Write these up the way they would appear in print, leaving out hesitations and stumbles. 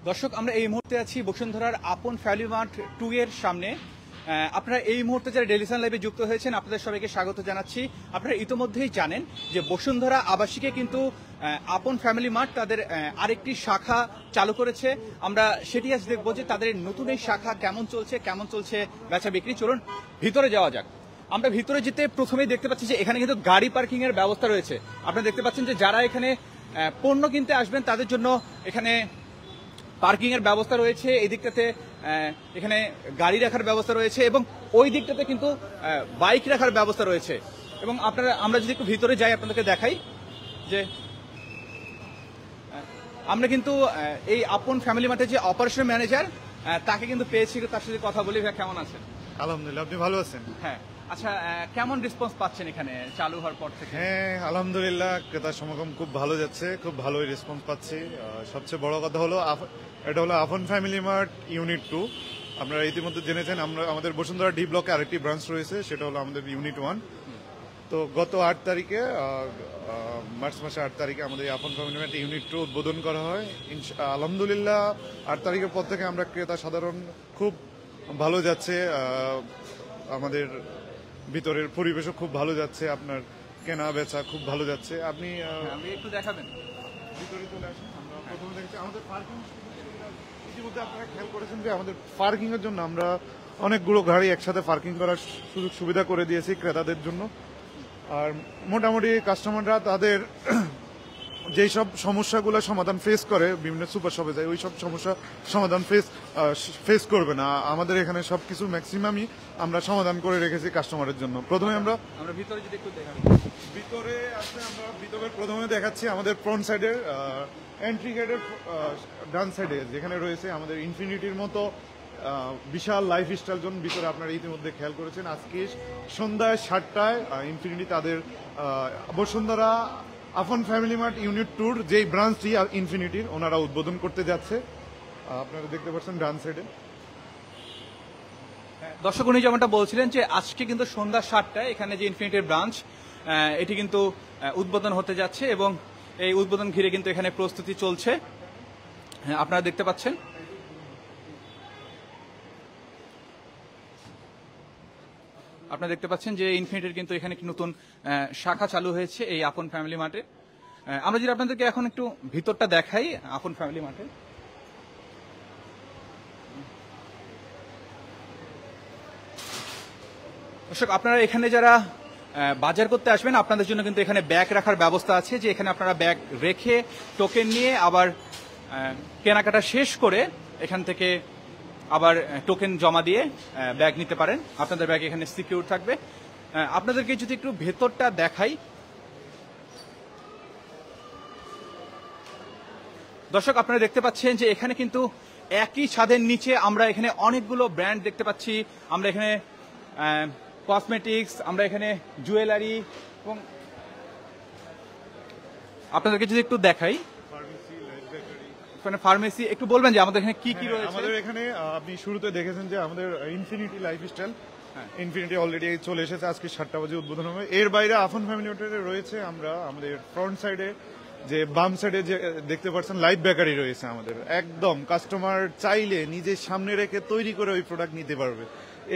দর্শক, আমরা এই মুহূর্তে আছি বসুন্ধরার আপন ফ্যামিলি মার্ট 2 এর সামনে। আপনারা এই মুহূর্তে যারা ডেলিসান লাইভে যুক্ত হয়েছেন আপনাদের সবাইকে স্বাগত জানাচ্ছি। আপনারা ইতিমধ্যেই জানেন যে বসুন্ধরা আবাসিকে কিন্তু আপন ফ্যামিলি মার্ট তাদের আরেকটি শাখা চালু করেছে। আমরা সেটি আজ দেখবো যে তাদের নতুন এই শাখা কেমন চলছে বেচা বিক্রি। চলুন ভিতরে যাওয়া যাক। আমরা ভিতরে যেতে প্রথমেই দেখতে পাচ্ছি যে এখানে কিন্তু গাড়ি পার্কিং এর ব্যবস্থা রয়েছে। আপনারা দেখতে পাচ্ছেন যে যারা এখানে পণ্য কিনতে আসবেন তাদের জন্য এখানে পার্কিং এর ব্যবস্থা রয়েছে। এই দিকটাতে এখানে গাড়ি রাখার ব্যবস্থা রয়েছে এবং ওই দিকটাতে কিন্তু বাইক রাখার ব্যবস্থা রয়েছে। এবং আমরা যদি একটু ভিতরে যাই আপনাদেরকে দেখাই যে আমরা কিন্তু এই আপন ফ্যামিলি মার্টের যে অপারেশন ম্যানেজার তাকে কিন্তু পেয়েছি, তার সাথে কথা বলি। ভাই কেমন আছেন? আলহামদুলিল্লাহ, আপনি ভালো আছেন? হ্যাঁ। আচ্ছা, কেমন রেসপন্স পাচ্ছেন এখানে চালু হওয়ার পর থেকে? হ্যাঁ, আলহামদুলিল্লাহ, ক্রেতার সমাগম খুব ভালো যাচ্ছে, খুব ভালোই রেসপন্স পাচ্ছি। সবচেয়ে বড় কথা হলো এটা হলো আপন ফ্যামিলি মার্ট ইউনিট 2। আপনারা ইতিমধ্যে জেনেছেন আমাদের বসুন্ধরা ডি ব্লকে আরেকটি ব্রাঞ্চ রয়েছে, সেটা হলো আমাদের ইউনিট 1। তো গত 8 তারিখে মার্চ মাসে 8 তারিখে আমাদের আপন ফ্যামিলি মার্ট ইউনিট 2 উদ্বোধন করা হয়। আলহামদুলিল্লাহ 8 তারিখের পর থেকে আমরা ক্রেতা সাধারণ খুব ভালো যাচ্ছে। আমাদের ভিতরের পরিবেশও খুব ভালো যাচ্ছে, আপনার কেনা বেচা খুব ভালো যাচ্ছে। আপনি একটু দেখাবেন, ভিতরে চলে আসুন। আমরা প্রথমে দেখছি আমাদের পার্কিং, ইতিমধ্যে আপনারা খেয়াল করেছেন যে আমাদের পার্কিং এর জন্য আমরা অনেকগুলো গাড়ি একসাথে পার্কিং করার সুযোগ সুবিধা করে দিয়েছি ক্রেতাদের জন্য। আর মোটামুটি কাস্টমাররা তাদের যেই সব সমস্যাগুলো সমাধান ফেস করে বিভিন্ন সুপার শপে যায়, ওই সব সমস্যা সমাধান ফেস করবে না। আমাদের এখানে সবকিছু ম্যাক্সিমামই আমরা সমাধান করে রেখেছি কাস্টমারের জন্য। প্রথমে আমরা ভিতরে যদি একটু দেখাই, ভিতরে আসলে আমরা ভিতরে প্রথমে দেখাচ্ছি আমাদের ফ্রন্ট সাইডের এন্ট্রি গেটের ডান সাইডে যেখানে রয়েছে আমাদের ইনফিনিটির মতো বিশাল লাইফ স্টাইল জোন। ভিতরে আপনারা ইতিমধ্যে খেয়াল করেছেন আজকে সন্ধ্যায় 7টায় ইনফিনিটি তাদের বসুন্ধরা আপন ফ্যামিলি মার্ট ইউনিট 2 যেই ব্রাঞ্চটি ইনফিনিটির ওনারা উদ্বোধন করতে যাচ্ছে। আপনারা দেখতে পাচ্ছেন ডান সাইডে। দর্শক, উনি যেমনটা বলছিলেন যে আজকে কিন্তু সন্ধ্যা 7টায় এখানে যে ইনফিনিটির ব্রাঞ্চ এটি কিন্তু উদ্বোধন হতে যাচ্ছে এবং এই উদ্বোধন ঘিরে কিন্তু এখানে প্রস্তুতি চলছে। আপনারা দেখতে পাচ্ছেন। আপনারা দেখতে পাচ্ছেন যে ইনফিনিটির কিন্তু এখানে একটি নতুন শাখা চালু হয়েছে এই আপন ফ্যামিলি মার্টে। আমরা যদি আপনাদেরকে এখন একটু ভিতরটা দেখাই আপন ফ্যামিলি মার্টে। দর্শক, আপনারা এখানে যারা বাজার করতে আসবেন আপনাদের জন্য কিন্তু এখানে ব্যাগ রাখার ব্যবস্থা আছে, যে এখানে আপনারা ব্যাগ রেখে টোকেন নিয়ে আবার কেনাকাটা শেষ করে এখান থেকে আবার টোকেন জমা দিয়ে ব্যাগ নিতে পারেন। আপনাদের ব্যাগ এখানে সিকিউর থাকবে। আপনাদেরকে যদি একটু ভেতরটা দেখাই, দর্শক আপনারা দেখতে পাচ্ছেন যে এখানে কিন্তু একই ছাদের নিচে আমরা এখানে অনেকগুলো ব্র্যান্ড দেখতে পাচ্ছি। আমরা এখানে কসমেটিক্স, আমরা এখানে জুয়েলারি এবং আপনাদেরকে যদি একটু দেখাই ফার্মেসি, একটু বলবেন যে আমাদের এখানে কি কি রয়েছে? আমাদের এখানে আপনি শুরুতে দেখেছেন যে আমাদের ইনফিনিটি লাইফস্টাইল, ইনফিনিটি অলরেডি চলে এসেছে, আজকে 7টা বাজে উদ্বোধন হবে। এর বাইরে আপন ফ্যামিলি হোটেলে রয়েছে আমরা আমাদের ফ্রন্ট সাইডে যে বাম সাইডে যে দেখতে পাচ্ছেন লাইফ বেকারি রয়েছে আমাদের। একদম কাস্টমার চাইলে নিজের সামনে রেখে তৈরি করে ওই প্রোডাক্ট নিতে পারবে।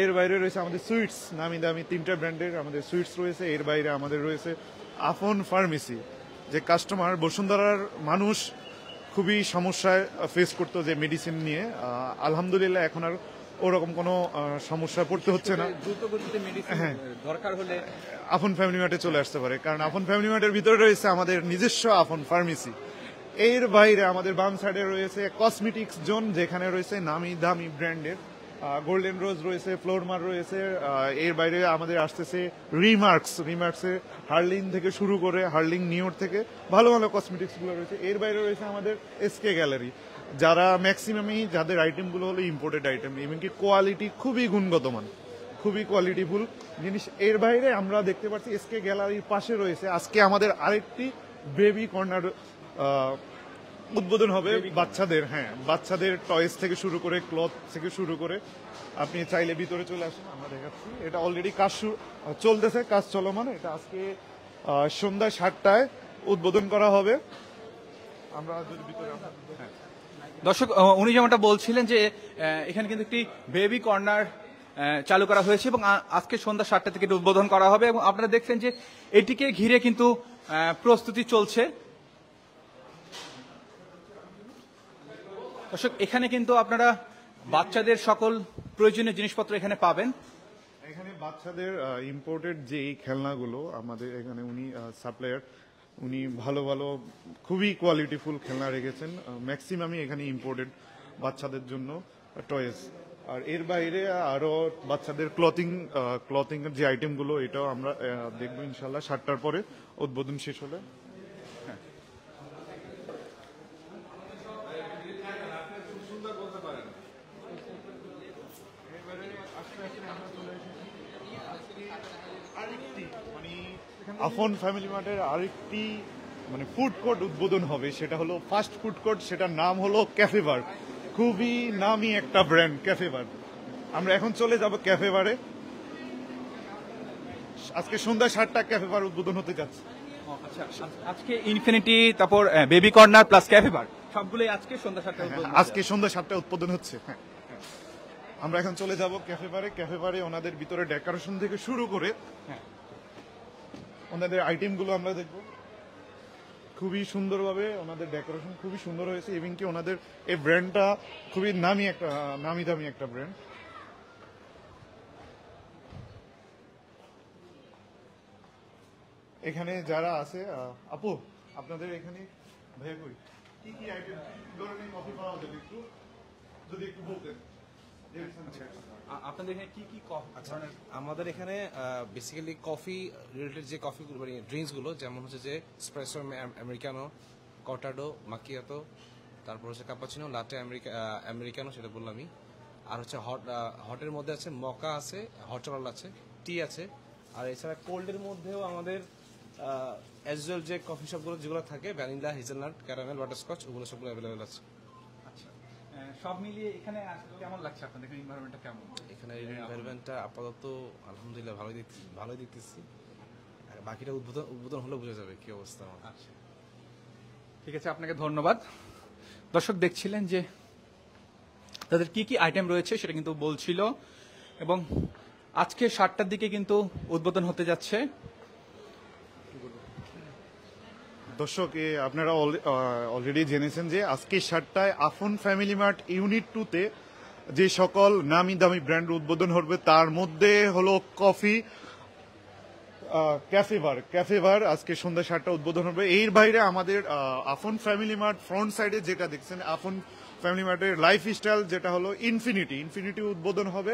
এর বাইরে রয়েছে আমাদের সুইটস, নামি দামি 3টা ব্র্যান্ডের আমাদের সুইটস রয়েছে। এর বাইরে আমাদের রয়েছে আপন ফার্মেসি, যে কাস্টমার বসুন্ধরার মানুষ খুবই সমস্যায় ফেস করতো যে মেডিসিন নিয়ে। আলহামদুলিল্লাহ এখন আর ওরকম কোনো সমস্যা পড়তে হচ্ছে না। হ্যাঁ, দরকার হলে আপন ফ্যামিলি মার্টে চলে আসতে পারে, কারণ আপন ফ্যামিলি মার্টের ভিতরে রয়েছে আমাদের নিজস্ব আপন ফার্মেসি। এর বাইরে আমাদের বাম সাইডে রয়েছে কসমেটিক্স জোন, যেখানে রয়েছে নামি দামি ব্র্যান্ডের গোল্ডেন রোজ রয়েছে, ফ্লোরমার রয়েছে। এর বাইরে আমাদের আসতেছে রিমার্কসে হার্লিং থেকে শুরু করে হার্লিং নিউর থেকে ভালো ভালো কসমেটিক্স গুলো রয়েছে। এর বাইরে রয়েছে আমাদের এসকে গ্যালারি, যারা ম্যাক্সিমামই যাদের আইটেমগুলো হলো ইম্পোর্টেড আইটেম, এমনকি কোয়ালিটি খুবই গুণগত মান, খুবই কোয়ালিটিফুল জিনিস। এর বাইরে আমরা দেখতে পাচ্ছি এসকে গ্যালারির পাশে রয়েছে আজকে আমাদের আরেকটি বেবি কর্নার উদ্বোধন হবে। বাচ্চাদের বাচ্চাদের টয়েস থেকে শুরু করে ক্লথ থেকে শুরু করে আপনি চাইলে ভিতরে চলে আসুন, আমরা দেখাচ্ছি। এটা অলরেডি কাজ চলতেছে, কাজ চলমান। এটা আজকে সন্ধ্যা 7টায় উদ্বোধন করা হবে। আমরা যদি ভিতরে দর্শক, উনি যেমনটা বলছিলেন যে এখানে কিন্তু একটি বেবি কর্নার চালু করা হয়েছে এবং আজকে সন্ধ্যা 7টা থেকে এটি উদ্বোধন করা হবে এবং আপনারা দেখছেন যে এটিকে ঘিরে কিন্তু প্রস্তুতি চলছে। দর্শক, এখানে কিন্তু আপনারা বাচ্চাদের সকল প্রয়োজনীয় জিনিসপত্র এখানে পাবেন। এখানে বাচ্চাদের ইম্পোর্টেড যে এই খেলনাগুলো আমাদের এখানে উনি সাপ্লায়ার, উনি ভালো ভালো খুবই কোয়ালিটিফুল খেলনা রেখেছেন। ম্যাক্সিমামই এখানে ইম্পোর্টেড বাচ্চাদের জন্য টয়েস। আর এর বাইরে আরো বাচ্চাদের ক্লথিং এর যে আইটেমগুলো, এটাও আমরা দেখবো ইনশাল্লাহ 7টার পরে উদ্বোধন শেষ হলে। আফন ফ্যামিলি মার্টের আরেকটি মানে ফুড কোর্ট উদ্বোধন হবে, সেটা হলো ফাস্ট ফুড কোর্ট, সেটার নাম হলো ক্যাফে বার। খুবই নামি একটা ব্র্যান্ড ক্যাফে বার। আমরা এখন চলে যাব ক্যাফে বারে। আজকে সন্ধ্যা 7টা ক্যাফে বার উদ্বোধন হতে যাচ্ছে। আচ্ছা, আজকে ইনফিনিটি, তারপর বেবি কর্নার প্লাস ক্যাফে বার সবগুলোই আজকে সন্ধ্যা 7টায় উদ্বোধন। আজকে সন্ধ্যা 7টায় উদ্বোধন হচ্ছে। হ্যাঁ, আমরা এখন চলে যাব ক্যাফে বারে। ক্যাফে বারে ওনাদের ভিতরে ডেকোরেশন থেকে শুরু করে ওনাদের আইটেমগুলো আমরা দেখব। খুবই সুন্দরভাবে ওনাদের ডেকোরেশন খুবই সুন্দর হয়েছে এবং কি ওনাদের এই ব্র্যান্ডটা খুবই নামি দামি একটা ব্র্যান্ড। এখানে যারা আছে, আপু আপনাদের এখানে ভাইয়া কই কি কি আইটেম, কি ধরনের কফি পাওয়া যাবে একটু যদি একটু বলতেন। আপনাদের এখানে কি কি ধরনের? আমাদের এখানে বেসিক্যালি কফি রিলেটেড যে কফি মানে ড্রিঙ্কস গুলো, যেমন হচ্ছে যে এসপ্রেসো, আমেরিকানো, কর্টাডো, মাকিয়াতো, তারপর হচ্ছে কাপাচিনো, লাটে, আমেরিকানো, সেটা বললামই। আর হচ্ছে হটের মধ্যে আছে মকা আছে, হট চকলেট আছে, টি আছে। আর এছাড়া কোল্ডের মধ্যেও আমাদের অ্যাজ ওয়েল যে কফি শপগুলো যেগুলো থাকে, ভ্যানিলা, হেজেলনাট, ক্যারামেল, বাটারস্কচ, ওগুলো সবগুলো অ্যাভেলেবেল আছে। আচ্ছা, সব মিলিয়ে এখানে কেমন লাগছে আপনাদের? এনভায়রনমেন্টটা কেমন? এখানে এনভায়রনমেন্টটা আপাতত আলহামদুলিল্লাহ ভালোই দেখতেছি। বাকিটা উদ্বোধন হলে বোঝা যাবে কি অবস্থা। আচ্ছা, ঠিক আছে, আপনাকে ধন্যবাদ। দর্শক, দেখছিলেন যে তাদের কি কি আইটেম রয়েছে সেটা কিন্তু বলছিল এবং আজকে 7টার দিকে কিন্তু উদ্বোধন হতে যাচ্ছে। দর্শক, আপনারা অলরেডি জেনেছেন যে আজকে 7টায় আফন ফ্যামিলি মার্ট ইউনিট 2-তে যে সকল নামি দামি ব্র্যান্ড উদ্বোধন হবে তার মধ্যে হলো কফি ক্যাফে বার আজকে সন্ধ্যা 7টা উদ্বোধন হবে। এর বাইরে আমাদের আফন ফ্যামিলি মার্ট ফ্রন্ট সাইডে যেটা দেখছেন আফন ফ্যামিলি মার্টের লাইফ স্টাইল, যেটা হলো ইনফিনিটি উদ্বোধন হবে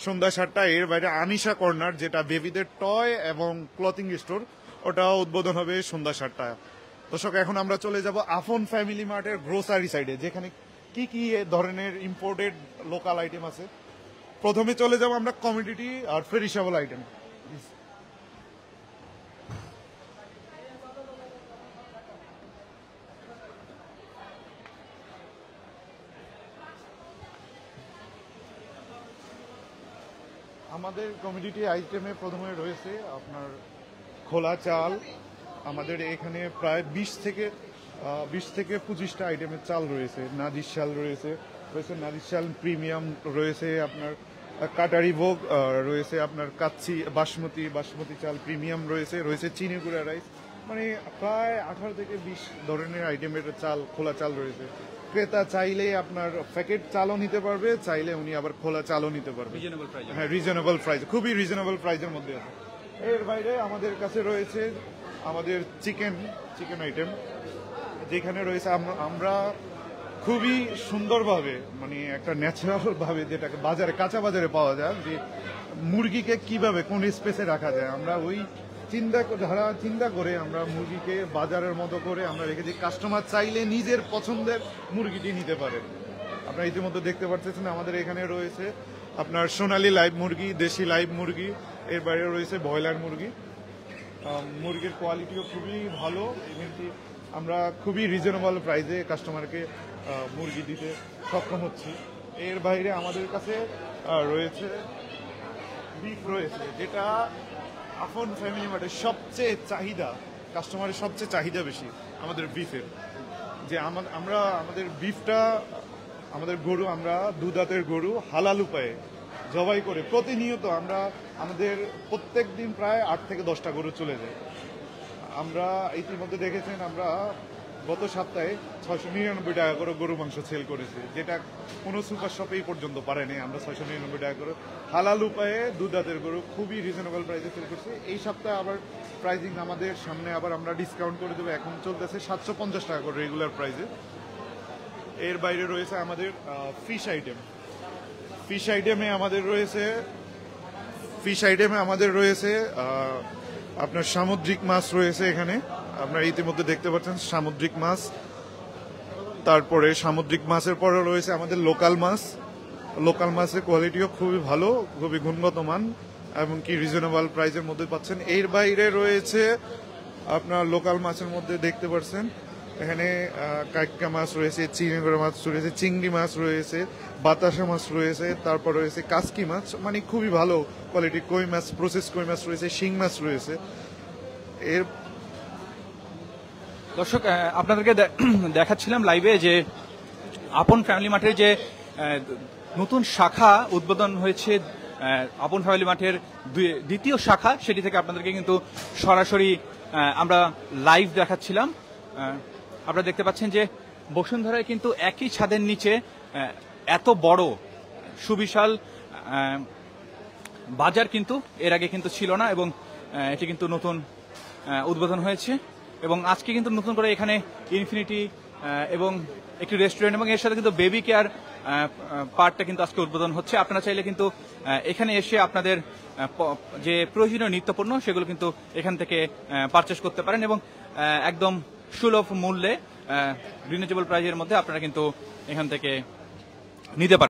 সন্ধ্যা 7টা। এর বাইরে আনিশা কর্নার, যেটা বেবিদের টয় এবং ক্লথিং স্টোর, ওটাও উদ্বোধন হবে সন্ধ্যা 7টায়। দর্শক, এখন আমরা চলে যাব আফন ফ্যামিলি মার্টের গ্রোসারি সাইডে, যেখানে কি কি ধরনের ইম্পোর্টেড লোকাল আইটেম আছে। প্রথমে চলে যাব আমরা কমোডিটি আর পেরিশেবল আইটেম। আমাদের কমোডিটি আইটেমে প্রথমে রয়েছে আপনার খোলা চাল। আমাদের এখানে প্রায় 20 থেকে 25টা আইটেমের চাল রয়েছে। নাদির চাল রয়েছে নাদির চাল প্রিমিয়াম রয়েছে, আপনার কাটারি ভোগ রয়েছে, আপনার কাচ্চি বাসমতি চাল প্রিমিয়াম রয়েছে চিনি গুঁড়া রাইস, মানে প্রায় 18 থেকে 20 ধরনের আইটেমের চাল, খোলা চাল রয়েছে। ক্রেতা চাইলে আপনার প্যাকেট চালও নিতে পারবে, চাইলে উনি আবার খোলা চালও নিতে পারবে। হ্যাঁ, রিজনেবল প্রাইস, খুবই রিজনেবল প্রাইসের মধ্যে আছে। এর বাইরে আমাদের কাছে রয়েছে আমাদের চিকেন আইটেম, যেখানে রয়েছে আমরা খুবই সুন্দরভাবে মানে একটা ন্যাচারাল ভাবে যেটাকে কাঁচা বাজারে পাওয়া যায়, যে মুরগিকে কিভাবে কোন স্পেসে রাখা যায়, আমরা ওই চিন্তা করে আমরা মুরগিকে বাজারের মতো করে আমরা রেখেছি। কাস্টমার চাইলে নিজের পছন্দের মুরগিটি নিতে পারে। আপনারা ইতিমধ্যে দেখতে পাচ্ছেন আমাদের এখানে রয়েছে আপনার সোনালী লাইভ মুরগি, দেশি লাইভ মুরগি, এর বাইরে রয়েছে ব্রয়লার মুরগি। মুরগির কোয়ালিটিও খুবই ভালো, এমনকি আমরা খুবই রিজনেবল প্রাইসে কাস্টমারকে মুরগি দিতে সক্ষম হচ্ছি। এর বাইরে আমাদের কাছে রয়েছে বিফ রয়েছে, যেটা আফন ফ্যামিলি মার্টের সবচেয়ে চাহিদা, কাস্টমারের সবচেয়ে চাহিদা বেশি আমাদের বিফের। যে আমরা আমাদের বিফটা, আমাদের গরু, আমরা দুধাতের গরু হালাল উপায়ে জবাই করে প্রতিনিয়ত আমরা আমাদের প্রত্যেক দিন প্রায় 8 থেকে 10টা গরু চলে যায়। আমরা ইতিমধ্যে দেখেছেন আমরা গত সপ্তাহে 699 টাকা করে গরু মাংস সেল করেছি, যেটা কোনো সুপার শপেই পর্যন্ত পারেনি। আমরা 699 টাকা করে হালাল উপায়ে দুধাতের গরু খুবই রিজনেবল প্রাইসে সেল করছি। এই সপ্তাহে আবার প্রাইজিং আমাদের সামনে আবার আমরা ডিসকাউন্ট করে দেবো, এখন চলতেছে 750 টাকা করে রেগুলার প্রাইসে। এর বাইরে রয়েছে আমাদের ফিশ আইটেম। ফিশ আইটেমে আমাদের রয়েছে আপনার সামুদ্রিক মাছ রয়েছে। এখানে আপনারা ইতিমধ্যে দেখতে পাচ্ছেন সামুদ্রিক মাছ। তারপরে সামুদ্রিক মাছের পরে রয়েছে আমাদের লোকাল মাছ। লোকাল মাছের কোয়ালিটিও খুবই ভালো, খুবই গুণগত মান এবং কি রিজনেবল প্রাইসের মধ্যে পাচ্ছেন। এর বাইরে রয়েছে আপনার লোকাল মাছের মধ্যে দেখতে পাচ্ছেন এখানে কাইকা মাছ রয়েছে, চিংড়ি মাছ রয়েছে, চিংড়ি মাছ রয়েছে, বাতাসা মাছ রয়েছে, তারপর রয়েছে কাসকি মাছ, মানে খুবই ভালো কোয়ালিটি। কই মাছ, প্রসেস কই মাছ রয়েছে, শিং মাছ রয়েছে। এর দর্শক, আপনাদেরকে দেখাচ্ছিলাম লাইভে যে আপন ফ্যামিলি মার্টের যে নতুন শাখা উদ্বোধন হয়েছে, আপন ফ্যামিলি মার্টের দ্বিতীয় শাখা, সেটি থেকে আপনাদেরকে কিন্তু সরাসরি আমরা লাইভ দেখাচ্ছিলাম। আপনারা দেখতে পাচ্ছেন যে বসুন্ধরায় কিন্তু একই ছাদের নিচে এত বড় সুবিশাল বাজার কিন্তু এর আগে কিন্তু ছিল না, এবং এটি কিন্তু নতুন উদ্বোধন হয়েছে। এবং আজকে কিন্তু নতুন করে এখানে ইনফিনিটি এবং একটি রেস্টুরেন্ট এবং এর সাথে কিন্তু বেবি কেয়ার পার্টটা কিন্তু আজকে উদ্বোধন হচ্ছে। আপনারা চাইলে কিন্তু এখানে এসে আপনাদের যে প্রয়োজনীয় নিত্যপণ্য সেগুলো কিন্তু এখান থেকে পারচেস করতে পারেন, এবং একদম সুলভ মূল্যে রিজনেবল প্রাইজের মধ্যে আপনারা কিন্তু এখান থেকে নিতে পারেন।